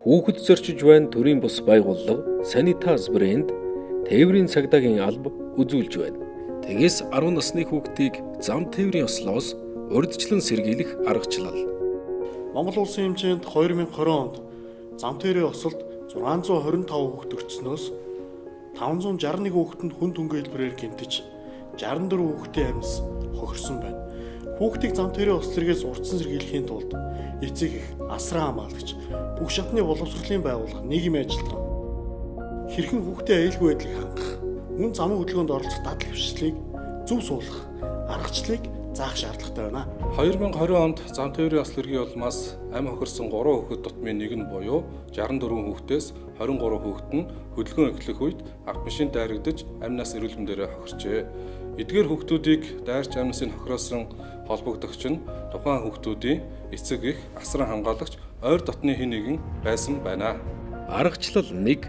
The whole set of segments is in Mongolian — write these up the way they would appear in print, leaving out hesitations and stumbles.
Хүүхэд зорчиж байна төрийн бус байгууллага Sanitas брэнд тээврийн цагдаагийн алба үзүүлж байна. Тэгээс 10 насны хүүхдийг зам тээврийн ослоос урьдчилан сэргийлэх аргачлал. Монгол улсын хэмжээнд 2020 онд зам тээврийн осолд 625 хүүхэд өртснөөс 561 хүүхэдэнд хүн түнгийн хэлбэрээр гэмтэж 64 хүүхдийн амьс хохирсон байна. Хүүхдийг зам тээврийн ослогоос урдсан сэргийлэхийн тулд эцэг эх, асран хамгаалагч, бүх шатны боловсролын байгууллага, нийгмийн ажилтан хэрхэн хүүхдийн аюулгүй байдлыг хангах, мөн замын хөдөлгөөнд оролцох дадал хвшлийг зөв суулгах аргачлалыг заах шаардлагатай байна. 2020 онд зам тээврийн ослогийн улмаас амь хохирсон 3 хүүхэд дутмын нэг нь буюу 64 хүүхдээс 23 хүүхэд нь хөдөлгөөн эхлэх үед автомашин дайрагдаж амнаас эрүүлэн дээрээ хохирчээ. Эдгээр хүүхдүүдийг дайрч амнасын хохироосон холбогдогч нь тухайн хүүхдүүдийн эцэг эх, асран хамгаалагч, ойр дотны хэн нэгэн байсан байна. Аргачлал 1.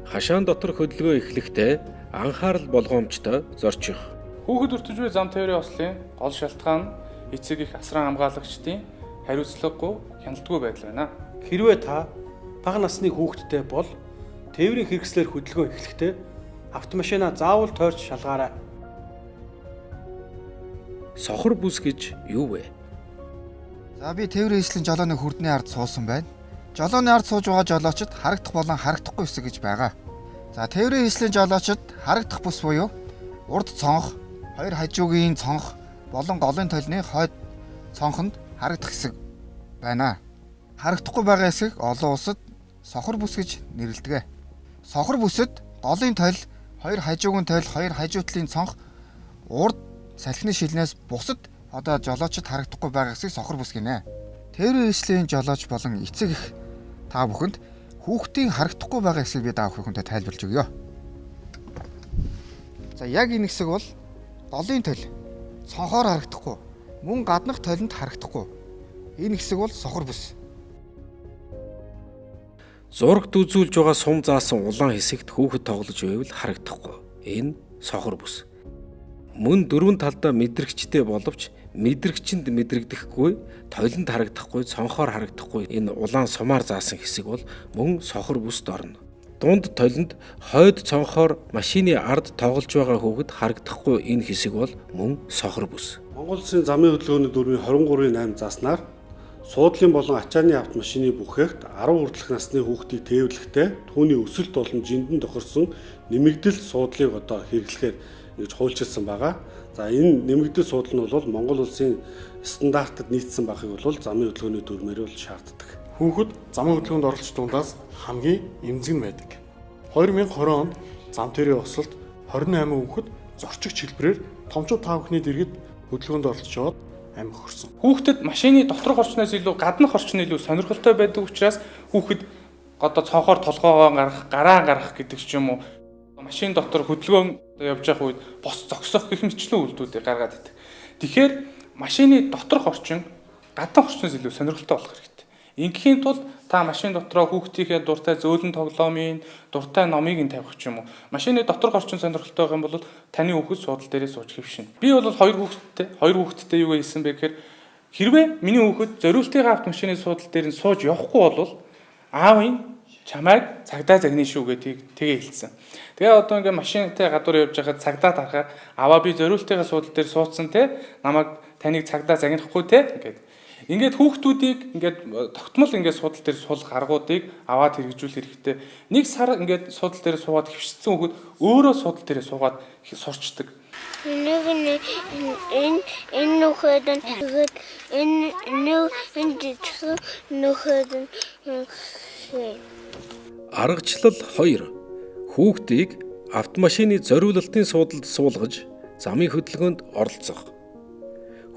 Хашаан дотор хөдөлгөөн эхлэхдээ анхаарал болгоомжтой зорчих. Хүүхэд өртөж буй зам тээврийн ослын гол шалтгаан нь эцэг эх, асран хамгаалагчдын хариуцлагагүй, хяналтгүй байдал байна. Хэрвээ та бага насны хүүхэдтэй бол тээврийн хэрэгслээр хөдөлгөөн эхлэхдээ автомашинаа заавал тойрч шалгаарай. Сохор бүс гэж юу вэ? За би тээврийн эслийн жолооны хүрдний ард суусан байна. Жолооны ард сууж байгаа жолоочд харагдах болон харагдахгүй хэсэг гэж байгаа. За тээврийн эслийн жолоочд харагдах бүс буюу урд цонх, хоёр хажуугийн цонх болон голын толны хойд цонхонд харагдах хэсэг байна. Харагдахгүй байгаа хэсэг олон улсад сохор бүс гэж нэрлэдэг. Сохор бүсэд голын тол, хоёр хажуугийн тол, хоёр хажуу талын цонх, урд салхины шилнээс бусад жолоочд харагдахгүй байгаа хэсгийг сохор бүс гинэ. Тээврийн эслийн жолооч болон эцэг эх та бүхэнд хүүхдийн харагдахгүй байгаа хэсгийг би даах хүнтэй тайлбарлаж өгье. За яг энэ хэсэг бол голын тол цонхоор харагдахгүй, мөн гаднах толинд харагдахгүй. Энэ хэсэг бол сохор бүс. Зурагт үзүүлж байгаа сум заасан улаан хэсэгт хүүхэд тоглож байвал харагдахгүй. Энэ сохор бүс. Мөн дөрвөн талдаа мэдрэгчтэй боловч мэдрэгчэнд мэдрэгдэхгүй, толинд харагдахгүй, цонхоор харагдахгүй энэ улаан сумаар заасан хэсэг бол мөн сохор бүсд орно. Дунд толинд хойд цонхоор машины ард тоглож байгаа хүүхэд харагдахгүй энэ хэсэг бол мөн сохор бүс. Монгол Улсын замын хөдөлгөөний дүрмийн 23-8 зааснаар суудлын болон ачааны автомашины бүхээгт 10 хүртэлх насны хүүхдийг тээвэрлэхдээ түүний өсөлт болон жиндэн тохирсон нэмэгдэл суудлыг хэрэглэхээр гэж хуульчилсан байгаа. За энэ нэмэгдэл суудал нь бол Монгол Улсын стандартад нийцсэн байхыг бол замын хөдөлгөөний дүрмээр бол шаарддаг. Хүүхэд замын хөдөлгөөнд оролцох дундаас хамгийн эмзэг нь байдаг. 2020 онд зам тээврийн осолд 28 хүүхэд зорчигч хэлбэрээр томчууд 5 хүүхний дэргэд хөдөлгөөнд оролцоод амь хохирсон. Хүүхдэд машины доторх орчноос илүү гаднах орчин илүү сонирхолтой байдаг учраас хүүхэд цонхоор толгоогоо гаргах, гараа гаргах гэдэг ч юм уу машин дотор хөдөлгөөн явж байгаа үед бос зогсох гэх мэтлэн үйлдэлүүдийг гаргаад байдаг. Тэгэхээр машины доторх орчин гаднах орчноос илүү сонирхолтой болох хэрэгтэй. Ингээхийн тулд та машин дотроо хүүхдийнхээ дуртай зөөлөн тоглоомын, дуртай номыг нь тавих ч юм уу. Машины доторх орчин сонирхолтой байх юм бол таны хүүхэд суудал дээрээ сууж хэвшинэ. Би бол хоёр хүүхэдтэй юу гэсэн бэ гэхээр хэрвээ миний хүүхэд зориултын автомашины суудал дээр нь сууж явахгүй бол аавын чамайг цагдаа загнаа шүү гэдэг тэгээ хэлсэн. Тэгээ одоо ингээ машинтай гадуур явж байхад цагдаа тарахаа аваа би зориултын суудал дээр суудсан те намайг таныг цагдаа загнахгүй те ингээд хүүхдүүдийг ингээд тогтмол ингээд суудал дээр суулгах аргуудыг аваад хэрэгжүүл хэрэгтэй. Нэг сар ингээд суудал дээр суугаад хөвшсөн хүүхэд өөрөө суудал дээр суугаад сурчдаг. Аргачлал 2. Хүүхдийг автомашины зориулалтын суудалд суулгаж замын хөдөлгөөнд оролцох.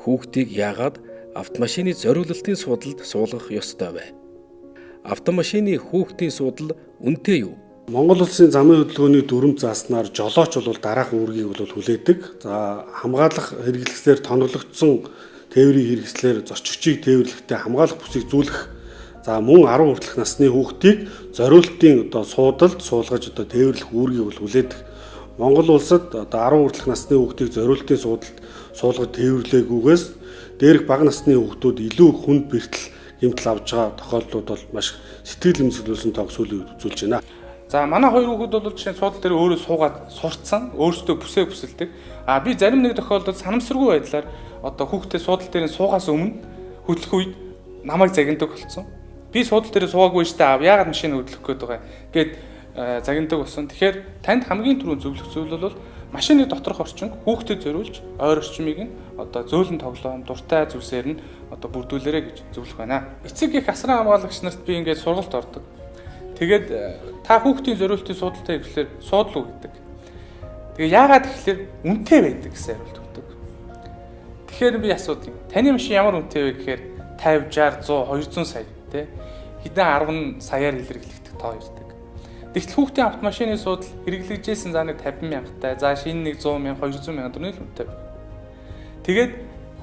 Хүүхдийг яагаад автомашины зориулалтын суудалд суулгах ёстой вэ? Автомашины хүүхдийн суудал үнэтэй юу? Монгол Улсын замын хөдөлгөөний дүрм зааснаар жолооч бол дараах үүргийг хүлээдэг. За хамгаалах хэрэгслээр тоноглогдсон тээврийн хэрэгслээр зорчигчийг тээвэрлэхдээ хамгаалах бүсийг зүүлэх. За мөн 10 хүртэлх насны хүүхдийг зориулалтын суудалд суулгаж тээвэрлэх үүргийг хүлээдэг. Монгол улсад 10 хүртэлх насны хүүхдийг зориулалтын суудалд суулгаж тээвэрлээгүйгээс дээрх бага насны хүүхдүүд илүү хүнд бэртэл хэмтэл авж байгаа тохиолдлууд бол маш сэтгэл хөдлөсөн тоог сүүлийн үед үзүүлж байна. За манай хоёр хүүхэд бол жишээ нь суудал дээр өөрөө суугаад сурцсан, өөрсдөө бүсэлдэг. А би зарим нэг тохиолдолд санамсаргүй байдлаар одоо хүүхдээ суудал дээр суугаас өмнө хөдлөх үед намайг загиндаг болсон. Би суудал дээр суугаагүй штэ аав яагаад машин хөдлөх гээд байгаа гэд загиндаг болсон. Тэгэхээр танд хамгийн түрүүнд зөвлөх зүйл бол машины доторх орчин хүүхдэд зориулж ойр орчмыг нь одоо зөөлөн тоглоом, дуртай зүйлсээр нь одоо бүрдүүлээрэй гэж зөвлөх байна. Эцэг их асран хамгаалагч нарт би ингээд сургалт ордог. Тэгээд та хүүхдийн зориултын суудалтай гэхлээр суудлуу гэдэг. Тэгээ яагаад гэхлээр үнэтэй байдаг гэсэн хариулт өгдөг. Тэгэхээр би асуудаг. Таны машин ямар үнэтэй вэ гэхээр 50, 60, 100, 200 сая тий. Хэдэн 10 саяар илэрхийлэгдэх тоо ирдэг. Тэгтэл хүүхдийн автомашины суудал хэрэглэгжсэн зааны 50 мянгатай, за шинэ нэг 100 мянга, 200 мянга төгрөгийн үнэтэй. Тэгээд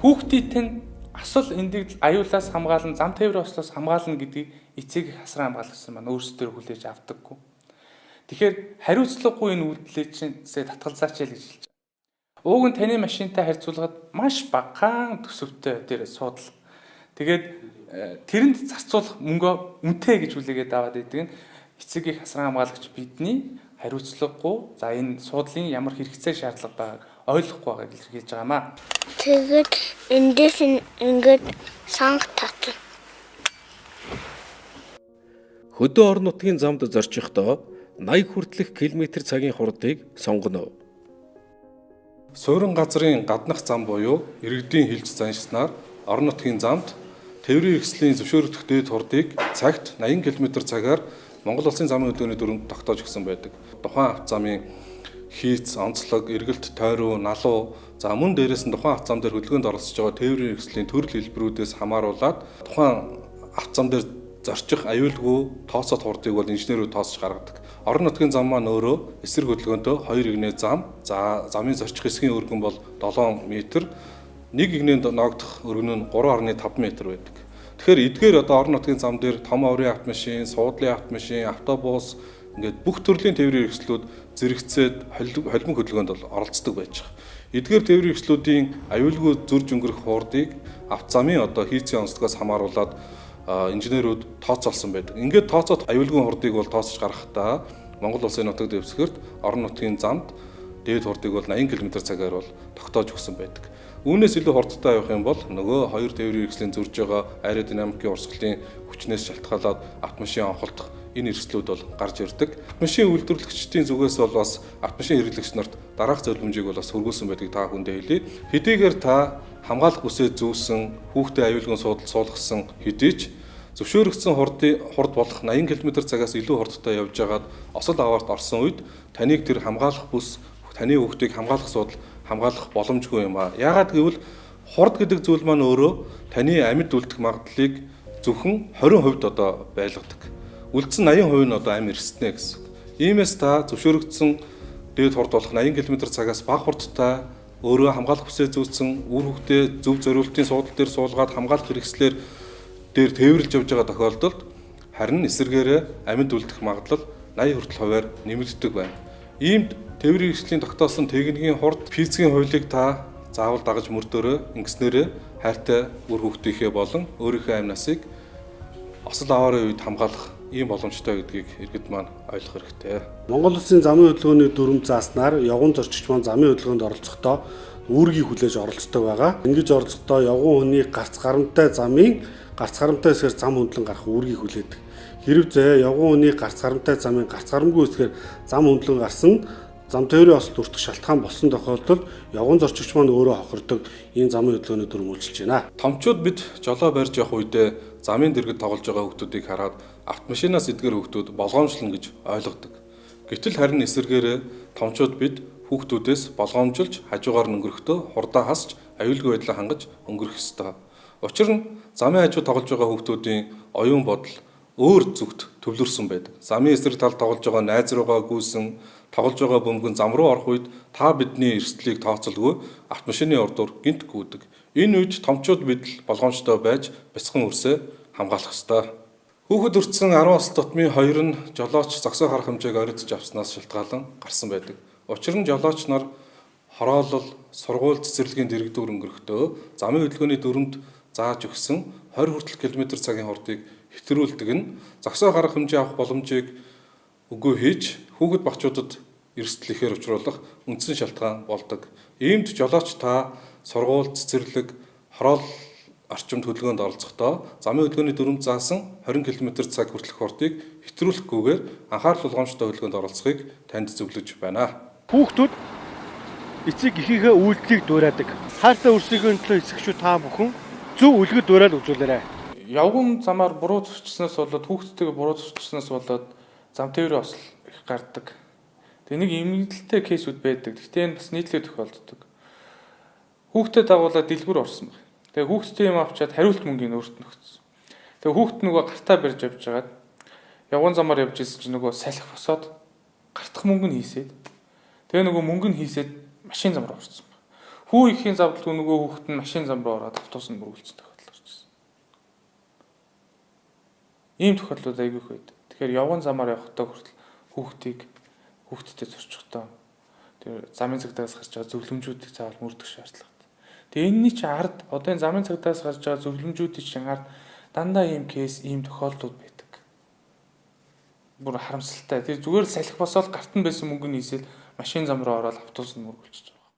хүүхдийн тань асал эндэгдэл аюулаас хамгаалan, зам тээврийн ослоос хамгаална гэдгийг эцэг их асран хамгаалагчсан маань өөрсдөө хүлээж авдаггүй. Тэгэхээр хариуцлагагүй энэ үйлдэлээ чинсээ татгалзаач яа гэж хэлж байгаа. Ууг нь таны машинтай харьцуулахад маш багахан төсөвтэй дээр суудал. Тэгээд тэрэнд зарцуулах мөнгөө үнэтэй гэж үлээгээд аваад идэг нь эцэг их асран хамгаалагч бидний хариуцлагагүй за энэ суудлын ямар хэрэгцээ шаардлага байгааг ойлгохгүй байгааг илэрхийлж байгаамаа. Тэгээд эндээс ингээд санх татсан. Хөдөө орон нутгийн замд зорчихдоо 80 хүртэлх км цагийн хурдыг сонгоно. Суурин газрын гаднах зам буюу иргэдийн хилж заншснаар орон нутгийн замд тээврийн хэрэгслийн зөвшөөрөгдөх дээд хурдыг цагт 80 км/цагаар Монгол Улсын замын хөдөөний дүрмд тогтоож өгсөн байдаг. Тухайн авто замын хийц, онцлог, эргэлт, тойруу, налуу за мөн дээрээс нь тухайн авто зам дээр хөдөлгөөнд оролцож байгаа тээврийн хэрэгслийн төрөл хэлбэрүүдээс хамааруулаад тухайн авто зам дээр зорчих аюулгүй тооцоод хурдыг бол инженерүүд тооцож гаргадаг. Орон нутгийн зам маань өөрөө эсрэг хөдөлгөөнтэй 2 игнээ зам, за замын зорчих хэсгийн өргөн бол 7 м, нэг игнээнд ногдох өргөн нь 3.5 м байдаг. Тэгэхээр эдгээр одоо орон нутгийн зам дээр том оврын автомашин, суудлын автомашин, автобус ингээд бүх төрлийн тээврийн хэрэгслүүд зэрэгцээд холбон хөдөлгөөнд бол оролцдог байж байгаа. Эдгээр тээврийн хэрэгслүүдийн аюулгүй зөрж өнгөрөх хурдыг авто замын одоо хийцийн онцлогоос хамааруулаад инженерүүд тооцоолсон байдаг. Ингээд тооцоод аюулгүй хурдыг бол тооцож гаргахдаа Монгол Улсын нутаг дэвсгэрт орон нутгийн замд дээд хурдыг бол 80 км/цагаар бол тогтоож өгсөн байдаг. Үүнээс илүү хурдтай явах юм бол нөгөө хоёр тээврийн хэрэгслийн зөрж байгаа аэродинамикийн урсгалын хүчнээс шалтгаалаад автомашин онхолдох энэ эрсдлүүд бол гарч ирдэг. Автомашин үйлдвэрлэгчдийн зүгээс бол бас автомашин хэрэглэгч нарт дараах зөвлөмжийг бол бас хөргүүлсэн байдгийг та хүндээ хэлье. Хэдийгээр та хамгаалах бүсээ зүүсэн, хүүхдээ аюулгүй суудалд суулгасан хэдий ч зөвшөөрөгдсөн хурд болох 80 км/цагаас илүү хурдтай явж байгаад осол аваарт орсон үед таныг тэр хамгаалах бүс, таны хүүхдийг хамгаалах суудал хамгаалах боломжгүй юм аа. Яагаад гэвэл хурд гэдэг зүйл маань өөрөө таны амьд үлдэх магадлалыг зөвхөн 20% одоо байлгадаг. Үлдсэн 80% нь одоо амь эрсдэнэ гэсэн. Иймээс та зөвшөөрөгдсөн дээд хурд болох 80 км/цагаас бага хурдтай өөрөө хамгаалах бүсээ зүүсэн үр хүүхдээ зөв зориултын суудал дээр суулгаад хамгаалах хэрэгслэр дээр тээвэрлж явж байгаа тохиолдолд харин эсэргээрээ амьд үлдэх магадлал 80 хүртэл хувиар нэмэгддэг байна. Иймд тээврийн хэрэгслийн тогтоосон техникийн хурд физикийн хуулийг та заавал дагаж мөрдөрөө ингэснээрээ хайртай үр хүүхдийнхээ болон өөрийнхөө амь насыг осол аваарын үед хамгаалах ийм боломжтой гэдгийг иргэд маань ойлгох хэрэгтэй. Монгол Улсын замын хөдөлгөөний дүрм зааснаар явган зорчигч маань замын хөдөлгөөнд оролцохдоо үүргийг хүлээж оролцдог байгаа. Ингэж оролцохдоо явган хүний гарц гарамтай замын гарц гарамтай хэсгээр зам хөндлөн гарах үүргийг хүлээдэг. Хэрв зэ явган хүний гарц гарамтай замын гарц гарамгүй хэсгээр зам хөндлөн гарсан зам тээврийн осолд хүртэх шалтгаан болсон тохиолдолд явган зорчигч маань өөрөө хохирдог ийм замын хөдөлгөөний дүрм үйлчилж байна. Томчууд бид жолоо барьж явах үедээ замын дэргэд тоглож байгаа хүүхдүүдийг хараад автомашинаас эдгээр хүүхдүүд болгоомжлно гэж ойлгодог. Гэтэл харин эсэргээрээ томчууд бид хүүхдүүдээс болгоомжилж хажуугаар нь өнгөрөхдөө хурдаа хасч аюулгүй байдлаа хангаж өнгөрөх ёстой. Учир нь замын хажуу тоглож байгаа хүүхдүүдийн оюун бодол өөр зүгт төвлөрсөн байдаг. Замын эсрэг талд тоглож байгаа найз руугаа гүйсэн тоглож байгаа бөмбөгөн зам руу орох үед та бидний эрсдлийг тооцоолгүй автомашины урдуур гинт гүйдэг. Энэ үед томчууд бид л болгоомжтой байж бяцхан өрсөө хамгаалах ёстой. Хүүхэд өртсөн 10 нас тутмын 2 нь жолооч зогсоо харах хэмжээг оройдож авснаас шалтгаалan гарсан байдаг. Учир нь жолооч нар хороолол, сургууль цэцэрлэгийн дэргэдүүр өнгөрөхдөө замын хөдөлгөөний дүрмд зааж өгсөн 20 хүртэл км цагийн хурдыг хэтрүүлдэг нь зогсоо гарах хэмжээ авах боломжийг үгүй хийж хүүхэд багчуудад эрсдэл ихээр учруулах үндсэн шалтгаан болдог. Иймд жолооч та сургууль, цэцэрлэг, хороол орчимд хөдөлгөөнд оролцохдоо замын хөдөлгөөний дүрмд заасан 20 км цаг хүртэлх хурдыг хэтрүүлэхгүйгээр анхаарал болгоомжтой хөдөлгөөнд оролцохыг танд зөвлөж байна. Хүүхдүүд эцэг эхийнхээ үйлдэлийг дуурайдаг. Хайртай өрсөлдөөн төлөө эцэгчүүд та бүхэн зөв үлгэр дуурайд үзүүлээрэй. Явган замаар буруу зурчснаас болоод хүүхдтэйгээ буруу зурчснаас болоод зам тээврийн осол их гардаг. Тэгээ нэг эмгэгдэлтэй кейсүүд байдаг. Гэхдээ энэ бас нийтлэг тохиолддог. Хүүхдэд дагуулаад дэлгүүр орсон баг. Тэгээ хүүхдтэй юм авчаад хариулт мөнгөний өөрт нь өгсөн. Тэгээ хүүхд нөгөө гартаа барьж явж байгаад явган замаар явж ирсэн чинь нөгөө салхи босоод гартах мөнгө нь хийсээд тэгээ нөгөө мөнгө нь хийсээд машин зам руу орсон баг. Хүү ихийн завдалгүй нөгөө хүүхд нь машин зам руу ороод автобусанд мөргүүлсэн тохиолдол гарч ирсэн. Ийм тохиолдлууд айгүй их байдаг. Тэгэхээр явган замаар явахдаа хүртэл хүүхдтэй зурчихдоо тэр замын цагдаас гарч байгаа зөвлөмжүүдийг заавал мөрдөх шаардлагатай. Тэгээ энэний чи ард одоо энэ замын цагдаас гарч байгаа зөвлөмжүүдийн чинь ард дандаа ийм кейс, ийм тохиолдлууд байдаг. Бүр харамсалтай. Тэр зүгээр л салхи босоод гарт нь байсан мөнгө нь хийсэл машин зам руу ороод автобусанд мөргүүлчихэж байгаа.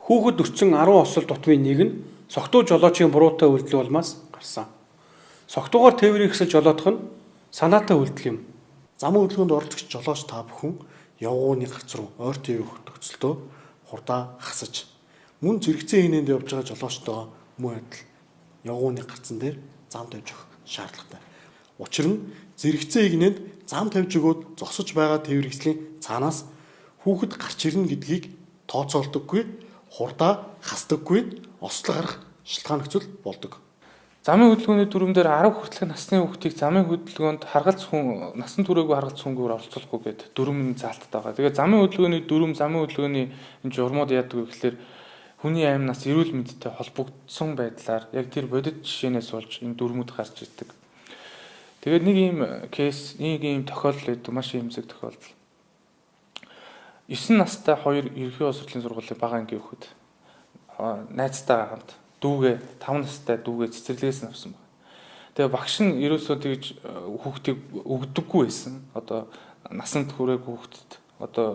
Хүүхэд өрцөн 10 осол дутмын нэг нь согтуу жолоочийн буруутай үйлдэл улмаас гарсан. Согтуугаар тээврийн хэсэл жолоодох нь санаатай үйлдэл юм. Замын хөдөлгөөнд оролцогч жолооч та бүхэн явгууны гарц руу ойр тээврийн төгсөлтөө хурдаа хасаж мөн зэрэгцээ хийнэнд явж байгаа жолоочтойгоо мөн адил явгууны гарцан дээр зам тавьж өгөх шаардлагатай. Учир нь зэрэгцээ хийнэнд зам тавьж өгөөд зогсож байгаа тээврийн хэслийн цаанаас хүүхэд гарч ирнэ гэдгийг тооцоолдоггүй, хурдаа хасдаггүй, ослол гарах шалтгаан нөхцөл болдог. Замын хөдөлгөөний дүрм дээр 10 хүртэлх насны хүүхдийг замын хөдөлгөөнд харгалц хүн насан туршаагүй харгалц хүнгээр оролцуулахгүй гэдэг дүрм заалттай байгаа. Тэгээд замын хөдөлгөөний дүрм, замын хөдөлгөөний энэ журмууд яадаг вэ гэхээр хүний амь нас эрүүл мэндтэй холбогдсон байдлаар яг тэр бодит жишээнээс болж энэ дүрмүүд гарч ирдэг. Тэгээд нэг ийм кейс, нэг ийм тохиолдол байдаг, маш эмзэг тохиолдол. 9 настай хоёр ерөнхий улс хурлын сургуулийн бага ангийн хүүхэд найзтайгаа хамт дүүгээ 5 настай дүүгээ цэцэрлэгээс нь авсан байна. Тэгээ багш нь ерөөсөө тэгж хүүхдийг өгдөггүй байсан. Одоо насанд хүрээгүй хүүхдэд одоо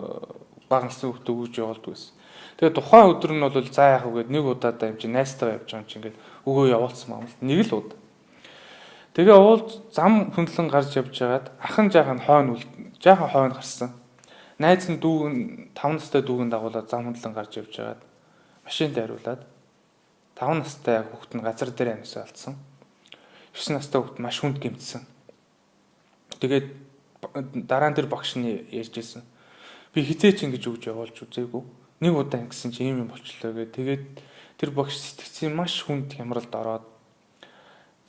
бага насны хүүхдэд өгж явуулдаг байсан. Тэгээ тухайн өдөр нь бол заа яах вэ гэд нэг удаадаа юм чи найзтайгаа явж байгаа юм чи ингээд өгөө явуулсан юм л нэг л удаа. Тэгээ уулз зам хөндлөн гарч явж байгаад ахын жаахан хойно гарсан. Найз нь 5 настай дүүгэн дагуулад зам хөндлөн гарч явж байгаад машинд хариулаад 5 настай хүүхэд нь газар дээр амьсаа алдсан. 9 настай хүүхэд маш хүнд гэмтсэн. Тэгээд дараа нь тэр багш нь ярьж ирсэн. Би хизээч ингэж өгж явуулж үзээгүй. Нэг удаа ингэсэн чи ийм юм болчлоо гэдэг. Тэгээд тэр багш сэтгцийн маш хүнд хямралд ороод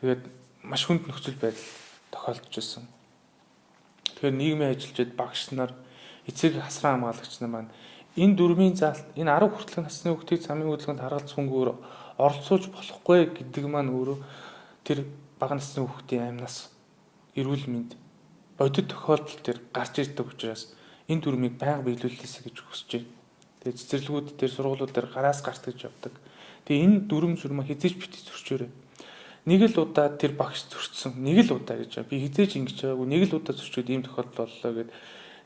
тэгээд маш хүнд нөхцөл байдал тохиолдож ирсэн. Тэгэхээр нийгмийн ажилчид багш нар эцэг хасран хамгаалагч нар маань энэ дүрмийн заалт энэ 10 хүртэлх насны хүүхдийг замын хөдөлгөөнд харгалц хөнгөөр оролцуулж болохгүй гэдэг маань өөрөө тэр бага насны хүүхдийн амнаас эрүүл мэнд бодит тохиолдол төр гарч ирдэг учраас энэ дүрмийг байнга биелүүлээсэй гэж хүсэж байна. Тэгээ цэцэрлэгүүд дээр сургуулиуд дээр гараас гарт гэж явдаг. Тэгээ энэ дүрм журмаа хизээж бити зөрчөөрэй. Нэг л удаа тэр багш зөрчсөн. Нэг л удаа гэж би хизээж ингэж байгаагүй. Нэг л удаа зөрчөөд ийм тохиолдол боллоо гэд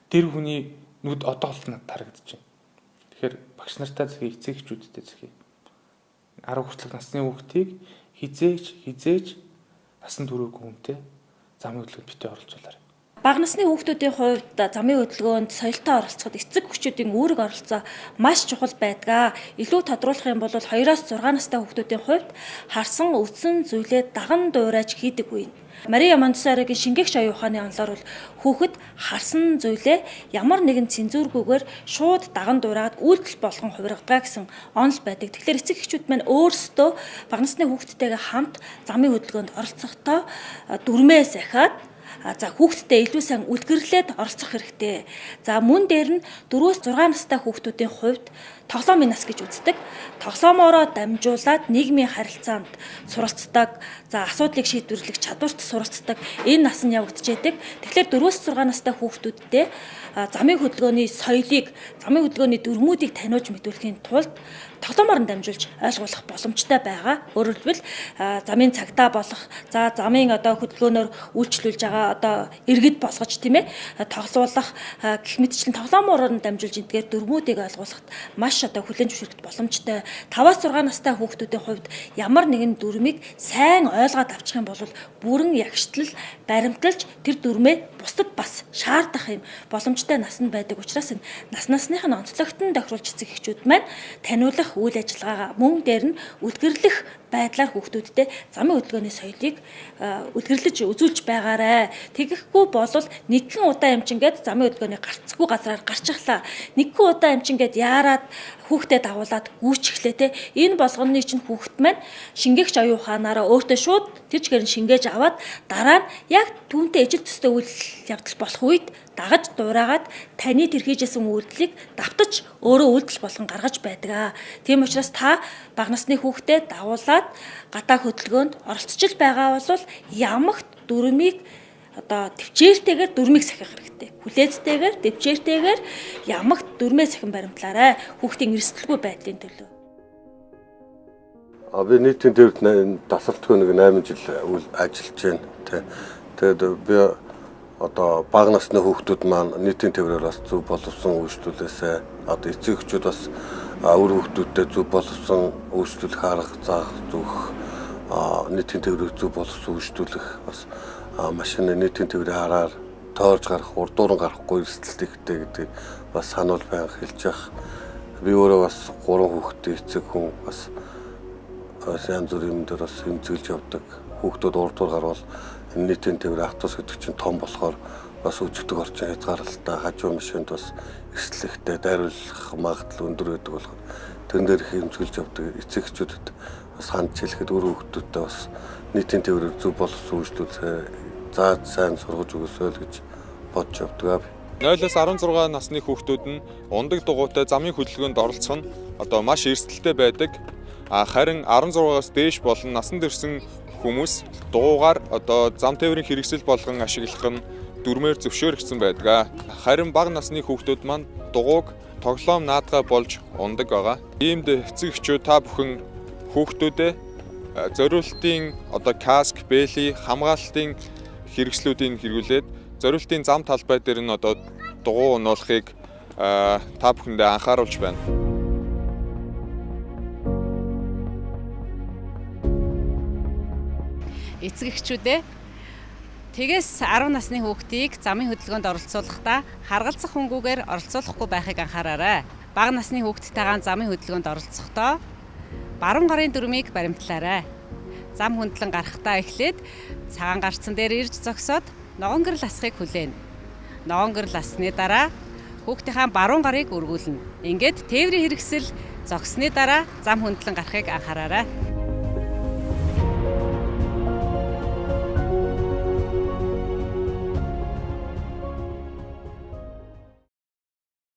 тэр хүний нүд одоо л надад харагдаж байна. Тэгэхээр багш нартай зөвхөн эцэгчүүдтэй зөвхөн 10 хүртэлх насны хүүхдийг хизээж насан туршаагүй хүнтэй замын хөдөлгөөнд битээ оролцуулаарай. Бага насны хүүхдүүдийн хувьд замын хөдөлгөөнд соёлтой оролцоход эцэг эхчүүдийн үүрэг оролцоо маш чухал байдаг. Илүү тодруулах юм бол 2-6 настай хүүхдүүдийн хувьд харсан үдсэн зүйлээ даган дуурайж хийдэг үе. Мария Монтессоригийн шингээгч оюун ухааны онолоор бол хүүхэд харсан зүйлээ ямар нэгэн цензургүйгээр шууд даган дуурайгаад үйлдэл болгон хувиргадаг гэсэн онол байдаг. Тэгэхээр эцэг эхчүүд маань өөрсдөө бага насны хүүхдтэйгээ хамт замын хөдөлгөөнд оролцохдоо дүрмээ сахиад за хүүхдтэй илүү сайн үлгэрлээд оролцох хэрэгтэй. За мөн дээр нь 4-6 настай хүүхдүүдийн хувьд тоглоомын нас гэж үздэг. Тоглоомоороо дамжуулаад нийгмийн харилцаанд суралцдаг, за асуудлыг шийдвэрлэх чадварт суралцдаг энэ нас нь явагдчихэдэг. Тэгэхээр 4-6 настай хүүхдүүдтэй замын хөдөлгөөний соёлыг, замын хөдөлгөөний дүрмүүдийг таниулж мэдүүлэхийн тулд тоглоомоор нь дамжуулж ойлгуулах боломжтой байгаа. Өөрөөр хэлбэл замын цагтаа болох, за замын хөдөлгөөнөөр үйлчлүүлж байгаа иргэд болгож тийм ээ тоглоулах гэх мэтчлэн тоглоомоор нь дамжуулж эдгээр дүрмүүдийг ойлгуулахад маш хүлээн зөвшөөрөх боломжтой. 5-6 настай хүүхдүүдийн хувьд ямар нэгэн дүрмийг сайн ойлгоод авчих юм бол бүрэн ягштал баримталж тэр дүрмээ бусдад бас шаардах юм боломжтой нас нь байдаг учраас энэ насных нь онцлогтон тохируулж эцэг эхчүүд маань таниулах үйл ажиллагаагаа мөн дээр нь үлгэрлэх байдлаар хүүхдүүдтэй замын хөдөлгөөний соёлыг үлгэрлэж үзүүлж байгаарэ. Тэгэхгүй бол нэгэн удаа эмчингээд замын хөдөлгөөний гарцгүй газраар гарчихлаа. Нэгэн удаа эмчингээд яарад хүүхдэд дагуулад гүйчихлээ те. Энэ болгоны чинь хүүхд маань шингээгч оюун ухаанаараа өөртөө шууд тэр чигээр нь шингээж аваад дараа нь яг түүнтэй ижил төстэй үйл явдал болох үед дагаж дуурайгаад таны тэр хийжсэн үйлдэлийг давтаж өөрөө үйлдэл болгон гаргаж байдаг. Тийм учраас та бага насны хүүхдэд дагуулад гадаа хөдөлгөөнд оролцож байгаа бол ямагт дүрмийг төвчээртэйгээр дүрмийг сахих хэрэгтэй. Хүлээцтэйгээр, төвчээртэйгээр ямагт дүрмээ сахин баримтлаарай. Хүүхдийн эрсдэлгүй байдлын төлөө. Би нийтийн төвд дасалтгүй 8 жил ажиллаж байна. Тэгээд би бага насны хүүхдүүд маань нийтийн төврээр бас зөв боловсон үйлчлүүлээсээ эцэг эхчүүд бас өөр хүүхдүүдтэй зөв боловсон үйлчлүүлэх арга заах зүг нийтийн төврээр зөв боловсон үйлчлүүлэх бас машины нийтийн төврийн хараар тойрж гарах, урдууран гарахгүй эрсдэлт ихтэй гэдэг бас сануул байнга хэлж явах. Би өөрөө бас 3 хүүхэдтэй эцэг хүн бас янз бүрийн юм дээр бас хэмцүүлж явдаг. Хүүхдүүд урдуур гарвал нийтийн төврийн автобус гэдэг чинь том болохоор бас үзэгдэх орчин хязгаарлалтай хажуу машинд бас эрсдлэгтэй дайруулах магадлал өндөр байдаг болохоор тэрэн дээр хэмцүүлж явдаг эцэг эхчүүдэд бас хандж хэлэхэд өөр хүүхдүүдтэй бас нийтийн төврээр зөв боловсон үйлчлүүлээ зааж сайн сургаж өгөөсэй л гэж бодож явдаг. 0-16 насны хүүхдүүд нь ундаг дугуйтай замын хөдөлгөөнд оролцох нь маш эрсдэлтэй байдаг. Харин 16-аас дээш болон насанд ирсэн хүмүүс дугуйгаар зам тээврийн хэрэгсэл болгон ашиглах нь дүрмээр зөвшөөрөгдсөн байдаг. Харин бага насны хүүхдүүд маань дугуйг тоглоом наадгай болж ундаг байгаа. Иймд эцэг эхчүүд та бүхэн хүүхдүүдэд зориултын каск, бэли, хамгаалалтын хэрэгслүүдийг хэрэглээд зориултын зам талбай дээр нь дугуй унуулахыг та бүхэндээ анхааруулж байна. Эцэг эхчүүдээ тэгээс 10 насны хүүхдийг замын хөдөлгөөнд оролцуулахдаа харгалзах хөнгүүгээр оролцуулахгүй байхыг анхаараарай. Бага насны хүүхдтэйгээ замын хөдөлгөөнд оролцохдоо баруун гарын дүрмийг баримтлаарай. Зам хөндлөн гарахтаа эхлээд цагаан гарцсан дээр ирж зогсоод ногоон гэрэл асахыг хүлээнэ. Ногоон гэрэл асны дараа хүүхдийнхээ баруун гарыг өргүүлнэ. Ингээд тээврийн хэрэгсэл зогсны дараа зам хөндлөн гарахыг анхаараарай.